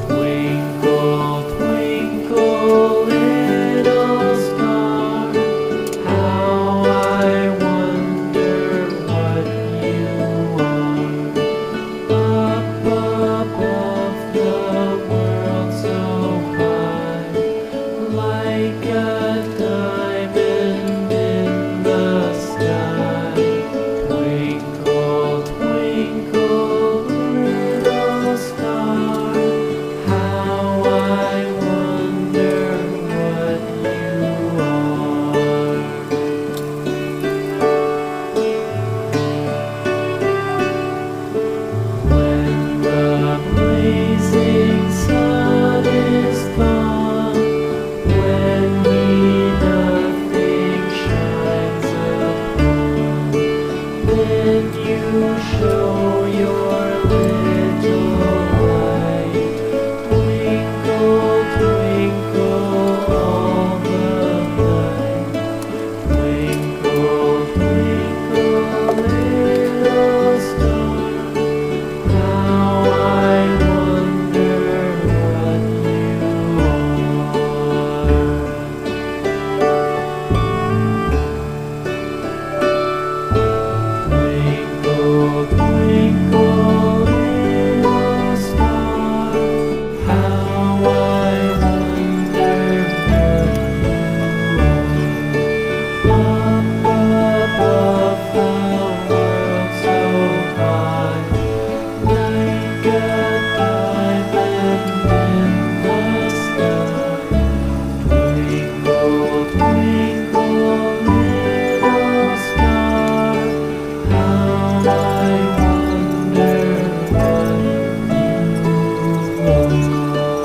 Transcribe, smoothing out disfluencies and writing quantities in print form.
Twinkle, twinkle, little star, how I wonder what you are. Up above the world so high, like a diamond in the sky. Twinkle, twinkle, little star, how I wonder what you are. When the blazing sun is gone, when we nothing shines upon, then you show your little light. Twinkle, twinkle all the night. Twinkle, twinkle, little star, how I wonder what you are. Twinkle, twinkle, little star, how I wonder what you are. Up above the world so high, like a diamond in the sky. Twinkle, twinkle, little star, how I wonder what you are.